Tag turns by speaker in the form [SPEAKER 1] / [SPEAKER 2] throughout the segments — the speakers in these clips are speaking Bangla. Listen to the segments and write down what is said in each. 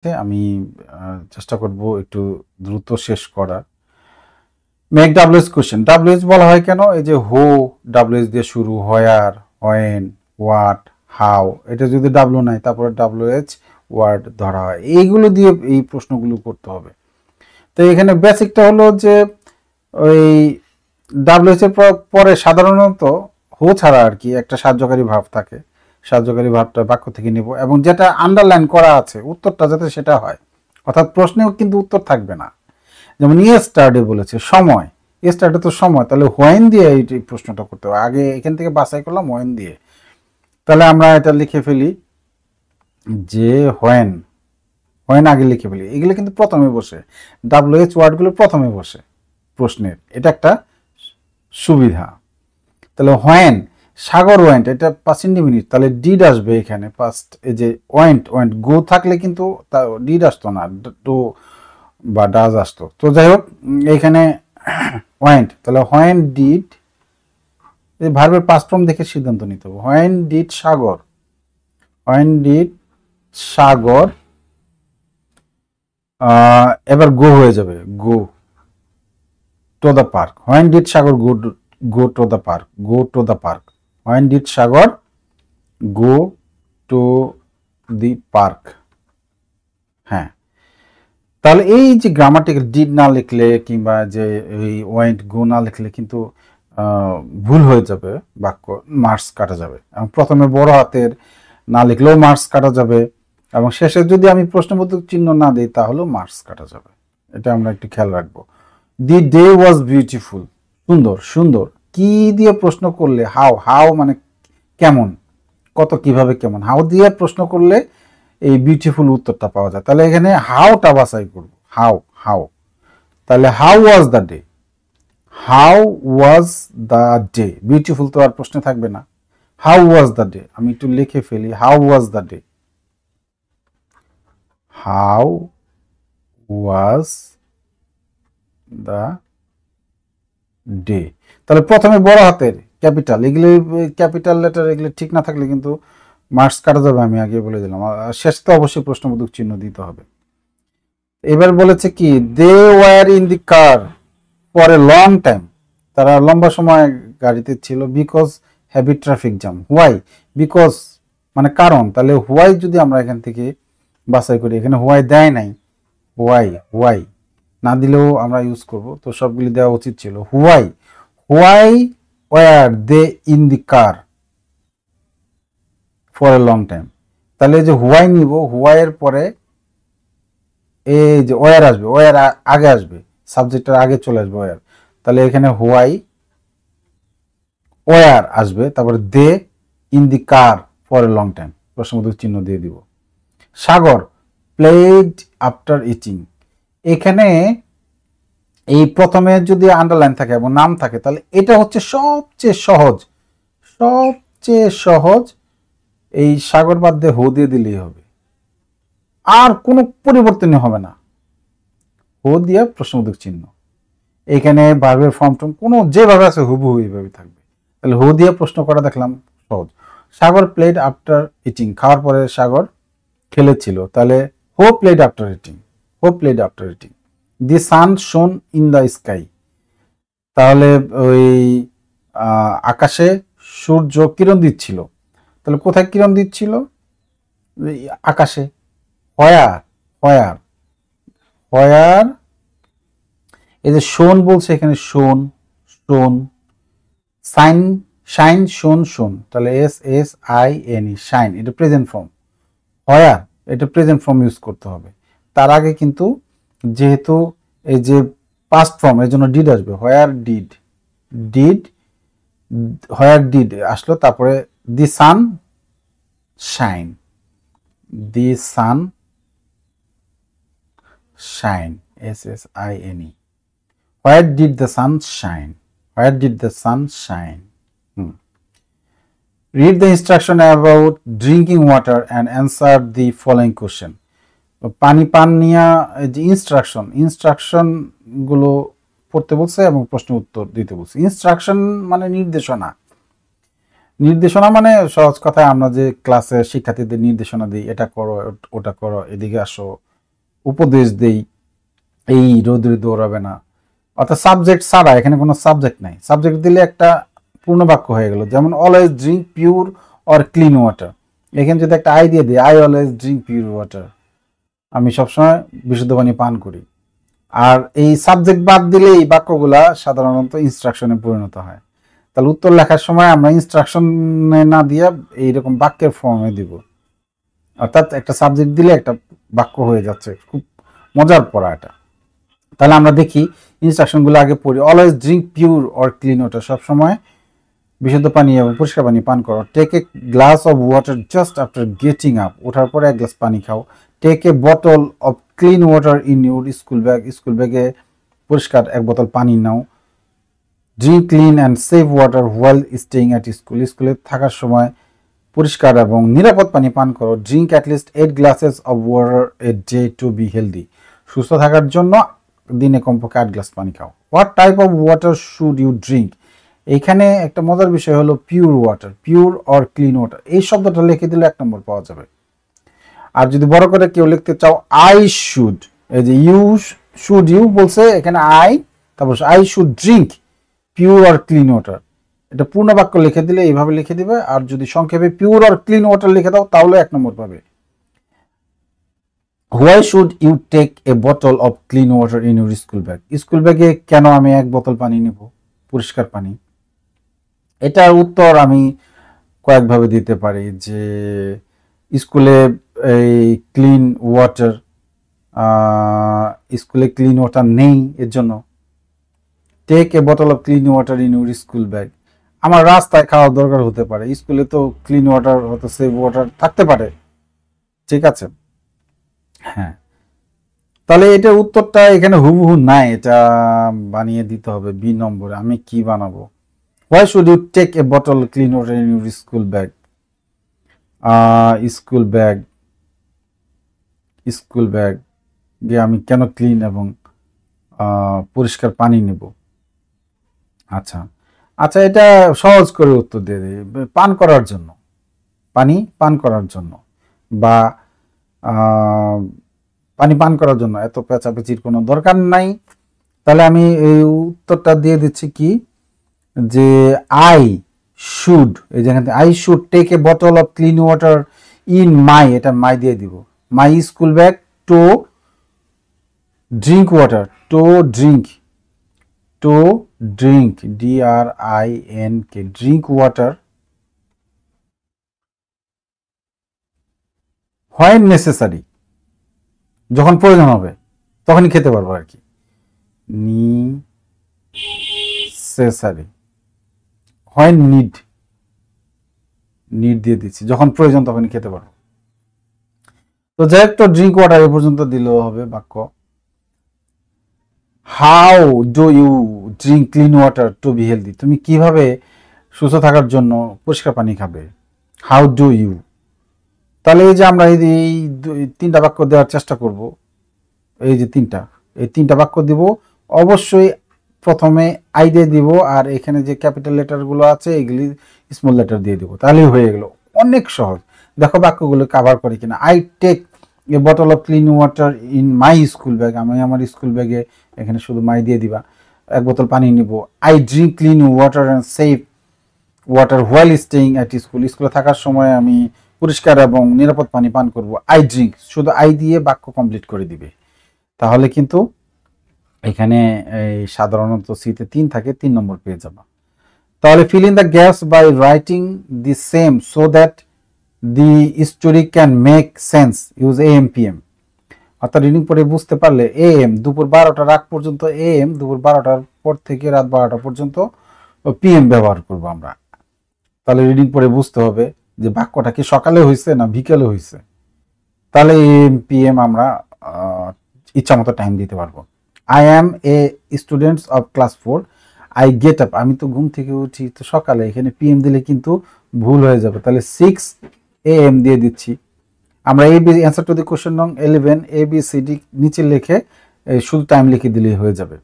[SPEAKER 1] আমি চেষ্টা করব একটু দ্রুত শেষ করার। Make WH question. ডাব্লিউএইচ বলা হয় কেন? এই যে হু ডাব্লিউএইচ দিয়ে শুরু, হোয়ার, হোয়েন, হোয়াট, হাউ, এটা যদি ডাব্লিউ নাই তারপরে ডাব্লিউএইচ ওয়ার্ড ধরা হয়। এইগুলো দিয়ে এই প্রশ্নগুলো করতে হবে। তো এখানে বেসিকটা হলো যে ওই ডাব্লিউএইচ এর পরে সাধারণত হু ছাড়া আর কি একটা সাহায্যকারী ভার্ব থাকে। সাহায্যকারী ভার্বটা বাক্য থেকে নেব এবং যেটা আন্ডারলাইন করা আছে উত্তরটা যাতে সেটা হয়, অর্থাৎ প্রশ্নেও কিন্তু উত্তর থাকবে না। যেমন ইয়েস্টারডে বলেছে সময়, ইয়েস্টারডে তো সময়, তাহলে হোয়েন দিয়ে এই প্রশ্নটা করতে হবে। আগে এখান থেকে বাছাই করলাম হোয়েন দিয়ে, তাহলে আমরা এটা লিখে ফেলি যে হোয়েন, হোয়েন আগে লিখে ফেলি। এগুলো কিন্তু প্রথমে বসে, ডাব্লিউএইচ ওয়ার্ডগুলো প্রথমে বসে প্রশ্নের, এটা একটা সুবিধা। তাহলে হোয়েন, সাগর ওয়েন্ট, এটা পাস্ট ইনডিফিনিট, তাহলে ডিড আসবে এখানে পাস্ট। এই যে ওয়েন্ট, ওয়েন্ট গো থাকলে কিন্তু ডিড আসতো না, টু বা ডাজ আসতো। তো যাই হোক এইখানে ওয়েন্ট, তাহলে হোয়েন ডিড, এই ভার্বের পাস্ট ফর্ম দেখে সিদ্ধান্ত নিতে হবে। When did Sagar, when did Sagar, এবার গো হয়ে যাবে, go to the park. When did Sagar go to the park, go to the park. When did Sagar go to the park. হ্যাঁ, তাহলে এই যে গ্রামাটিক্যাল ডিড না লিখলে কিংবা যে এই ওয়েন্ট গো না লিখলে কিন্তু ভুল হয়ে যাবে, বাক্য মার্কস কাটা যাবে। এবং প্রথমে বড় হাতের না লিখলেও মার্কস কাটা যাবে এবং শেষে যদি আমি প্রশ্নবোধক চিহ্ন না দিই তাহলেও মার্কস কাটা যাবে। এটা আমরা একটু খেয়াল রাখবো। দি ডে ওয়াজ বিউটিফুল, সুন্দর, সুন্দর। কি দিয়ে প্রশ্ন করলে, হাউ, হাউ মানে কেমন, কত, কিভাবে, কেমন, হাউ দিয়ে প্রশ্ন করলে এই বিউটিফুল উত্তরটা পাওয়া যায়। তাহলে এখানে হাউটা বাছাই করব, হাউ, হাউ। তাহলে how was the day, how was the day, beautiful তো আর প্রশ্নে থাকবে না। হাউ ওয়াজ দ্য ডে, আমি একটু লিখে ফেলি, how was the day, how was the day. তাহলে প্রথমে বড় হাতের ক্যাপিটাল, এগুলো ক্যাপিটাল লেটার, এগুলো ঠিক না থাকলে কিন্তু মার্কস কাটা যাবে, আমি আগে বলে দিলাম। শেষে তো অবশ্যই প্রশ্নবোধক চিহ্ন দিতে হবে। এবার বলেছে কি, they were in the car for a long time, তারা লম্বা সময় গাড়িতে ছিল, because heavy traffic jam. Why, because মানে কারণ, তাহলে হোয়াই যদি আমরা এখান থেকে বাছাই করি, এখানে হোয়াই দেয় নাই, হোয়াই, হোয়াই না দিলেও আমরা ইউজ করব, তো সবগুলি দেওয়া উচিত ছিল। Why, why were they in the car for a long time, তাহলে যে হোয়াই নিব, হোয়াইয়ের পরে এই যে ওয়ার আসবে, ওয়ার আগে আসবে, সাবজেক্টের আগে চলে আসবে ওয়ার, তাহলে এখানে হোয়াই ওয়ার আসবে, তারপরে they in the car for a long time, প্রশ্নবোধক চিহ্ন দিয়ে দিব। সাগর প্লেড আফটার ইটিং, এখানে এই প্রথমে যদি আন্ডারলাইন থাকে এবং নাম থাকে তাহলে এটা হচ্ছে সবচেয়ে সহজ, সবচেয়ে সহজ। এই সাগর বাদ দিয়ে হু দিয়ে দিলেই হবে, আর কোনো পরিবর্তনই হবে না। হু দিয়ে প্রশ্নবোধক চিহ্ন, এখানে ভার্বের ফর্ম টর্ম কোনো যেভাবে আছে হুবহু এইভাবে থাকবে। তাহলে হু দিয়ে প্রশ্ন করা দেখলাম সহজ। সাগর প্লেড আফটার ইটিং, খাওয়ার পরে সাগর খেলেছিল, তাহলে who played after eating, who played after eating. The sun shone in the sky, তাহলে ওই আকাশে সূর্য কিরণ দিচ্ছিল, তাহলে কোথায় কিরণ দিচ্ছিল, আকাশে। হোয়ার, হোয়ার, হোয়ার, এই যে শোন বলছে এখানে, শোন, শোন, সাইন, শাইন, শোন, শোন, তাহলে S S I N E, shine, এটা প্রেজেন্ট ফর্ম। হোয়ার, এটা প্রেজেন্ট ফর্ম ইউজ করতে হবে। তার আগে কিন্তু যেহেতু এই যে পাস্ট ফর্ম, এর জন্য ডিড আসবে। Where did, did, where did আসলো, তারপরে the sun shine, the sun shine, S S I N E. Where did the sun shine, where did the sun shine. Read the instruction about drinking water and answer the following question. পানি পান নিয়ে যে ইনস্ট্রাকশন, ইনস্ট্রাকশন গুলো পড়তে বলছে এবং প্রশ্ন উত্তর দিতে বলছে। ইনস্ট্রাকশন মানে নির্দেশনা, নির্দেশনা মানে সহজ কথায় আমরা যে ক্লাসে শিক্ষার্থীদের নির্দেশনা দিই, এটা করো, ওটা করো, এদিকে আসো, উপদেশ দেই এই রোদে দৌড়াবে না, অর্থাৎ সাবজেক্ট ছাড়া, এখানে কোনো সাবজেক্ট নাই, সাবজেক্ট দিলে একটা পূর্ণ বাক্য হয়ে গেল। যেমন always drink pure or clean water, এখানে যদি একটা আই দিয়ে দিই, I always drink pure water, আমি সবসময় বিশুদ্ধ পানি পান করি। আর এই সাবজেক্ট বাদ দিলে এই বাক্যগুলা সাধারণত ইনস্ট্রাকশনে পরিণত হয়। তাহলে উত্তর লেখার সময় আমরা ইনস্ট্রাকশনে না দিয়ে এইরকম বাক্যের ফর্মে দিব, অর্থাৎ একটা সাবজেক্ট দিলে একটা বাক্য হয়ে যাচ্ছে। খুব মজার পড়া এটা। তাহলে আমরা দেখি ইনস্ট্রাকশনগুলো আগে পড়ি। Always drink pure or clean water, সবসময় বিশুদ্ধ পানি এবং পরিষ্কার পানি পান করো। Take a glass of water just after getting up, ওঠার পরে এক গ্লাস পানি খাও। Take a bottle of clean water in your school bag, school ব্যাগে পরিষ্কার এক বোতল পানি নাও। Drink clean and safe water while staying at school, স্কুলে থাকার সময় পরিষ্কার এবং নিরাপদ পানি পান করো। Drink at least 8 glasses of water a day to be healthy, সুস্থ থাকার জন্য দিনে কমপক্ষে 8 গ্লাস পানি খাও। What type of water should you drink, এইখানে একটা মজার বিষয় হলো pure water, pure or clean water, এই শব্দটা লিখে দিলে 1 নম্বর পাওয়া যাবে। আর যদি বড় করে কেউ লিখতে চাও, আই শুড, এই যে ইউ শুড, ইউ বলছে এখানে আই, তারপর I should drink pure or clean water, এটা পূর্ণ বাক্য লিখে দিলে এইভাবে লিখে দিবে। আর যদি সংক্ষেপে পিওর অর ক্লিন ওয়াটার লিখে দাও তাহলে 1 নম্বর পাবে। Why should you take a bottle of clean water in your school bag, school ব্যাগে কেন আমি এক বোতল পানি নেব, পরিষ্কার পানি। এটার উত্তর আমি কয়েকভাবে দিতে পারি, যে স্কুলে এই ক্লিন ওয়াটার, স্কুলে ক্লিন ওয়াটার নেই, এর জন্য। Take a bottle of clean water in your school bag, আমার রাস্তায় খাওয়ার দরকার হতে পারে, স্কুলে তো ক্লিন ওয়াটার হয়তো সেফ ওয়াটার থাকতে পারে, ঠিক আছে। হ্যাঁ, তাহলে এটার উত্তরটা এখানে হুবহু নাই, এটা বানিয়ে দিতে হবে বি নম্বরে। আমি কি বানাবো? Why should you take a bottle clean water in your school bag, school bag, school bag দিয়ে আমি কেন ক্লিন এবং পরিষ্কার পানি নেব? আচ্ছা আচ্ছা, এটা সহজ করে উত্তর দিয়ে দিই, পান করার জন্য, পানি পান করার জন্য, বা পানি পান করার জন্য, এত পেঁচাপেচির কোনো দরকার নাই। তাহলে আমি এই উত্তরটা দিয়ে দিচ্ছি কি, যে আই শুড, এই যেখানে I should take a bottle of clean water in my, এটা মাই দিয়ে দিব, my school bag to drink water, to drink, to drink, DRINK, drink water when necessary, যখন প্রয়োজন হবে তখনই খেতে পারবো আর কি। নেসেসারি, হোয়েন নিড, নিড দিয়ে দিচ্ছি, যখন প্রয়োজন তখনই খেতে পারবো। তো যাই হোক, তো ড্রিঙ্ক ওয়াটার এ পর্যন্ত দিলেও হবে বাক্য। How do you drink clean water to be healthy, তুমি কিভাবে সুস্থ থাকার জন্য পরিষ্কার পানি খাবে? How do you. তাহলে এই যে আমরা এই 3টা বাক্য দেওয়ার চেষ্টা করব, এই যে এই তিনটা বাক্য দিব। অবশ্যই প্রথমে আই দিয়ে দিব, আর এখানে যে ক্যাপিটাল লেটারগুলো আছে এগুলি স্মল লেটার দিয়ে দিব, তাহলেই হয়ে গেল। অনেক সহজ। দেখো বাক্যগুলো কাভার করে কিনা। I take a bottle of clean water in my school bag, আমি আমার স্কুল ব্যাগে, এখানে শুধু মাই দিয়ে দিবা, এক বোতল পানি নিব। I drink clean water and safe water while staying at school, স্কুলে থাকার সময় আমি পরিষ্কার এবং নিরাপদ পানি পান করব। আই ড্রিঙ্ক, শুধু আই দিয়ে বাক্য কমপ্লিট করে দিবে। তাহলে কিন্তু এখানে এই সাধারণত সিতে 3 থাকে, 3 নম্বর পেয়ে যাবা। তাহলে fill in the gaps by writing the same so that the story can make sense, use AM PM, অর্থাৎ রিডিং পড়ে বুঝতে পারলে AM দুপুর 12টার আগ পর্যন্ত AM, দুপুর 12টার পর থেকে রাত 12টা পর্যন্ত PM ব্যবহার করব আমরা। তাহলে রিডিং পড়ে বুঝতে হবে যে বাক্যটা কি সকালে হয়েছে না বিকেলে হয়েছে। তাহলে AM PM আমরা ইচ্ছা মতো টাইম দিতে পারবো। I am A students of class 4, I get up, আমি তো ঘুম থেকে উঠি তো সকালে, এখানে PM দিলে কিন্তু ভুল হয়ে যাবে। তাহলে 6 AM দিয়ে দিচ্ছি আমরা। অ্যান্সার টু দি কোশ্চেন নং 11 ABCD নিচে লিখে শুধু টাইম লিখে দিলেই হয়ে যাবে।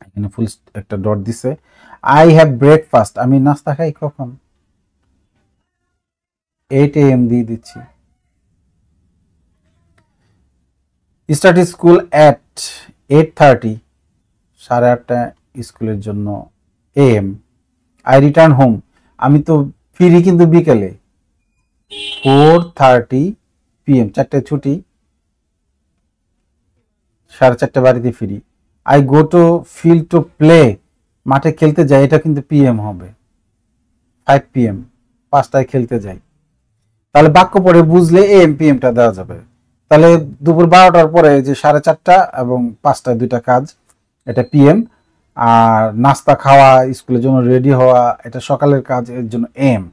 [SPEAKER 1] এখানে ফুল একটা ডট দিছে। আই হ্যাভ ব্রেকফাস্ট, আমি নাস্তা খাই কখন? 8 AM দিয়ে দিচ্ছি। স্টার্ট স্কুল অ্যাট 8:30, 8:30 স্কুলের জন্য AM। আই রিটার্ন হোম, আমি তো ফিরি কিন্তু বিকেলে 4:30 PM, 4টায় ছুটি, 4:30 বাড়িতে ফিরি। I go to field to play, মাঠে খেলতে যাই, এটা কিন্তু PM হবে, 5 PM, 5টায় খেলতে যাই। তাহলে বাক্য পড়ে বুঝলে AM PMটা দেওয়া যাবে। তাহলে দুপুর 12টার পরে যে 4:30 এবং 5টায় দুইটা কাজ, এটা PM। আর নাস্তা খাওয়া, স্কুলের জন্য রেডি হওয়া, এটা সকালের কাজ, এর জন্য AM।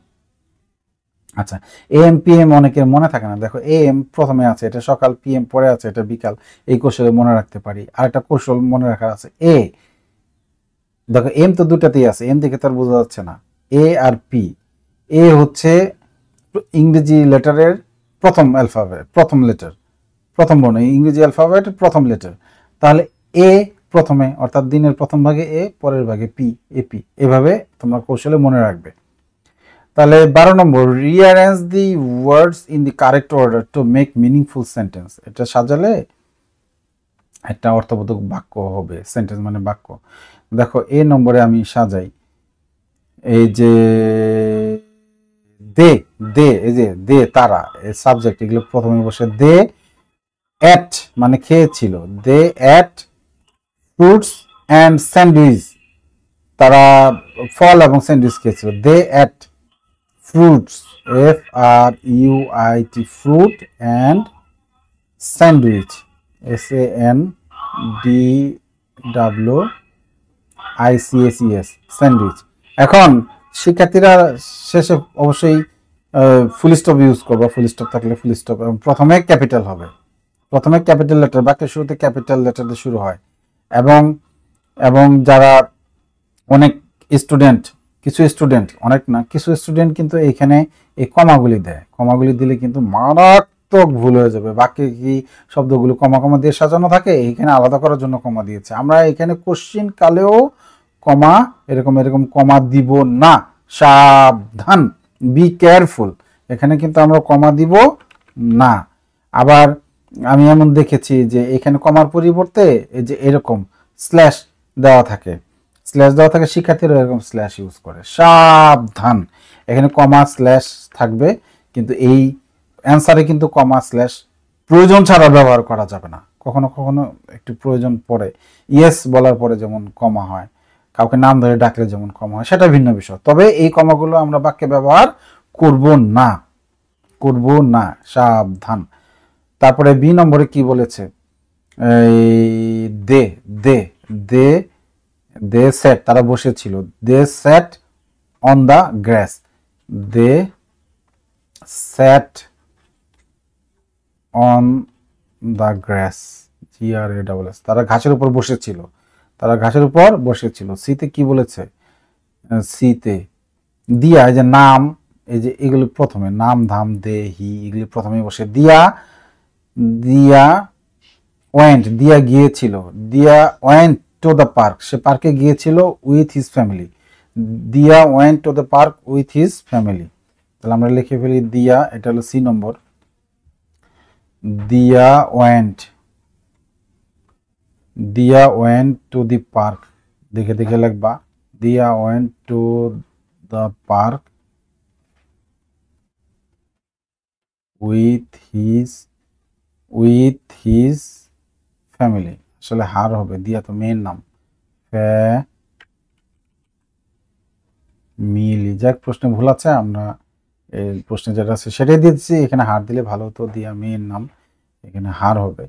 [SPEAKER 1] আচ্ছা, AM PM অনেকের মনে থাকে না। দেখো AM প্রথমে আছে, এটা সকাল, PM পরে আছে, এটা বিকাল। এই কৌশলে মনে রাখতে পারি। আর একটা কৌশল মনে রাখার আছে, দেখো M তো দুটাতেই আছে, M দেখে তার বোঝা যাচ্ছে না। A আর P, A হচ্ছে ইংরেজি লেটারের প্রথম অ্যালফাবেট, প্রথম লেটার, প্রথম বর্ণ, ইংরেজি অ্যালফাবেটের প্রথম লেটার। তাহলে A প্রথমে, অর্থাৎ দিনের প্রথম ভাগে A, পরের ভাগে P, AP। এভাবে তোমরা কৌশলে মনে রাখবে। তাহলে 12 নম্বর, rearrange the words in the correct order to make meaningful sentence. এটা সাজালে একটা অর্থবোধক বাক্য হবে। সেন্টেন্স মানে বাক্য। দেখো A নম্বরে আমি সাজাই, এই যে দে, এই যে দে, তারা, সাবজেক্ট, এগুলো প্রথমে বসে। দে এট মানে খেয়েছিল, they ate fruits and sandwich, তারা ফল এবং স্যান্ডউইচ খেয়েছিল। They ate fruits, FRUIT, fruit, and sandwich, SANDWICHES, sandwich. এখন শিক্ষার্থীরা শেষে অবশ্যই ফুল স্টপ ইউজ করবো, ফুল স্টপ থাকলে ফুল স্টপ, এবং প্রথমে ক্যাপিটাল হবে, প্রথমে ক্যাপিটাল লেটার, বাক্যের শুরুতে ক্যাপিটাল লেটার দিয়ে শুরু হয়। এবং এবং যারা অনেক স্টুডেন্ট, কিছু স্টুডেন্ট, অনেক না, কিছু স্টুডেন্ট কিন্তু এখানে এই কমাগুলি দেয়। কমাগুলি দিলে কিন্তু মারাত্মক ভুল হয়ে যাবে। বাক্যে কি শব্দগুলো কমা কমা দিয়ে সাজানো থাকে, এখানে আলাদা করার জন্য কমা দিয়েছে। আমরা এখানে কোশ্চিন কালেও কমা, এরকম এরকম কমা দিব না, সাবধান, বি কেয়ারফুল। এখানে কিন্তু আমরা কমা দিব না। আবার আমি এমন দেখেছি যে এখানে কমার পরিবর্তে এই যে এরকম স্ল্যাশ দেওয়া থাকে, স্ল্যাশ দেওয়া থাকে, শিক্ষার্থীরা এরকম স্ল্যাশ ইউজ করে। সাবধান, এখানে কমা স্ল্যাশ থাকবে, কিন্তু এই অ্যান্সারে কিন্তু কমা স্ল্যাশ প্রয়োজন ছাড়া ব্যবহার করা যাবে না। কখনো কখনো একটু প্রয়োজন পড়ে, ইয়েস বলার পরে যেমন কমা হয়, কাউকে নাম ধরে ডাকলে যেমন কমা হয়, সেটা ভিন্ন বিষয়। তবে এই কমাগুলো আমরা বাক্যে ব্যবহার করব না, করব না, সাবধান। তারপরে B নম্বরে কি বলেছে, দে দে দে দে সেট, তারা বসেছিল, they sat on the grass, they sat on the grass, GRASS, তারা ঘাসের উপর বসেছিল, তারা ঘাসের উপর বসেছিল। সিতে কি বলেছে, সিতে দিয়া, এই যে নাম, এই যে এগুলো প্রথমে, নাম ধাম দে হি, এগুলি প্রথমে বসে। দিয়া, দিয়া ওয়েন্ট, দিয়া গিয়েছিল, দিয়া ওয়েন্ট টু দ্য পার্ক, সে পার্কে গিয়েছিল উইথ হিজ ফ্যামিলি, দিয়া went to the park with his family. তাহলে আমরা লিখে ফেলি দিয়া, এটা হলো C নম্বর, দিয়া ওয়েন্ট, দিয়া ওয়েন্ট টু দি পার্ক, দেখে দেখে লিখবা, দিয়া went to the park with his family. আসলে হার হবে, দিয়া তো মেয়ের নাম, মিলি। যাক, প্রশ্নে ভুল আছে, আমরা এই প্রশ্নে যেটা আছে সেটাই দিয়েছি, এখানে হার দিলে ভালো হতো, দিয়া মেয়ের নাম, এখানে হার হবে।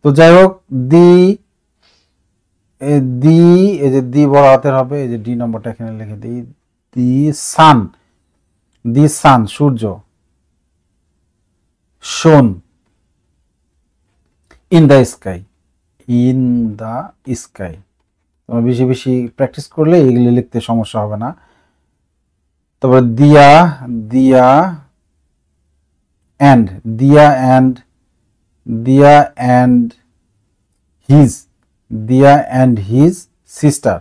[SPEAKER 1] তো যাই হোক, দি, দি, এই যে দি বড় হাতের হবে, এই যে D নম্বরটা এখানে লিখে দিই, দি সান, দি সান, সূর্য, শোন, in the sky, in the sky. তোমরা বেশি বেশি প্র্যাকটিস করলে এগুলি লিখতে সমস্যা হবে না। তারপর দিয়া, দিয়া and, Dia and, Dia and his, Dia and his sister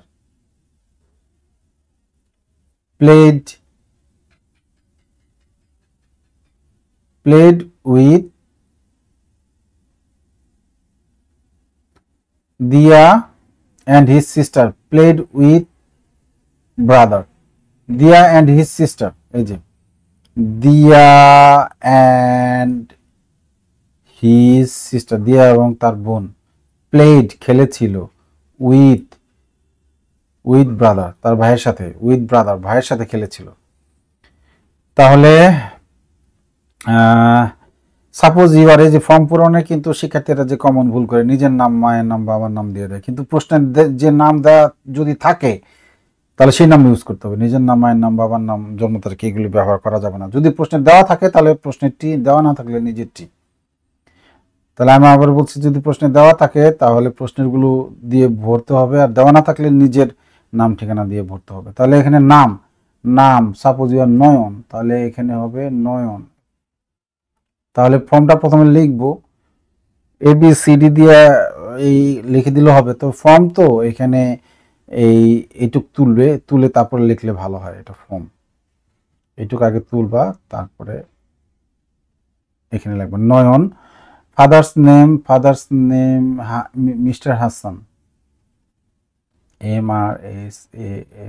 [SPEAKER 1] played with Dia and his sister played with brother. Dia and his sister, এই যে দিয়া অ্যান্ড হিজ সিস্টার, দিয়া এবং তার বোন, প্লেড খেলেছিল, উইথ উইথ ব্রাদার তার ভাইয়ের সাথে, উইথ ব্রাদার ভাইয়ের সাথে খেলেছিল। তাহলে সাপোজ এবারে যে ফর্ম পূরণে কিন্তু শিক্ষার্থীরা যে কমন ভুল করে নিজের নাম, মায়ের নাম, বাবার নাম দিয়ে দেয়, কিন্তু প্রশ্নের যে নাম দেওয়া যদি থাকে তাহলে সেই নাম ইউজ করতে হবে। নিজের নাম, মায়ের নাম, বাবার নাম, জন্ম তারিখ এগুলি ব্যবহার করা যাবে না। যদি প্রশ্নে দেওয়া থাকে তাহলে প্রশ্নেরটি, দেওয়া না থাকলে নিজেরটি। তাহলে আমি আবার বলছি, যদি প্রশ্নে দেওয়া থাকে তাহলে প্রশ্নেরগুলো দিয়ে ভরতে হবে, আর দেওয়া না থাকলে নিজের নাম ঠিকানা দিয়ে ভরতে হবে। তাহলে এখানে নাম, নাম সাপোজ ইউর নয়ন, তাহলে এখানে হবে নয়ন। তাহলে ফর্মটা প্রথমে লিখবো, ABCD দিয়ে এই লিখে দিলে হবে। তো ফর্ম তো এখানে এইটুক তুলে তারপরে লিখলে ভালো হয়। এটা ফর্ম, এইটুক আগে তুলবা, তারপরে এখানে লিখবো Nayan. Father's name Mister Hasan, MRSASAN,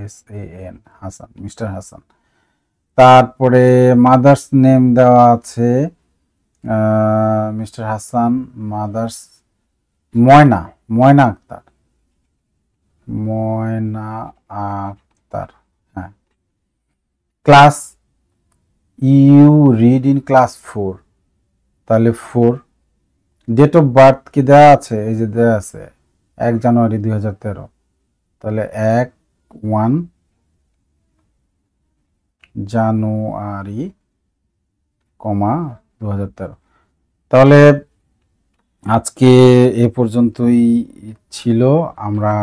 [SPEAKER 1] Hasan, Mister Hasan. তারপরে মাদার্স নেম দেওয়া আছে মিস্টার হাসান, মাদার্স ময়না, ময়না আক্তার, ময়না আক্তার, হ্যাঁ। Class, you read in class 4, তাহলে 4। ডেট অফ বার্থ কি দেওয়া আছে? এই যে দেওয়া আছে 1 জানুয়ারি 2013, তাহলে 1 জানুয়ারি, 2013। তাহলে আজকে এ পর্যন্তই ছিল। আমরা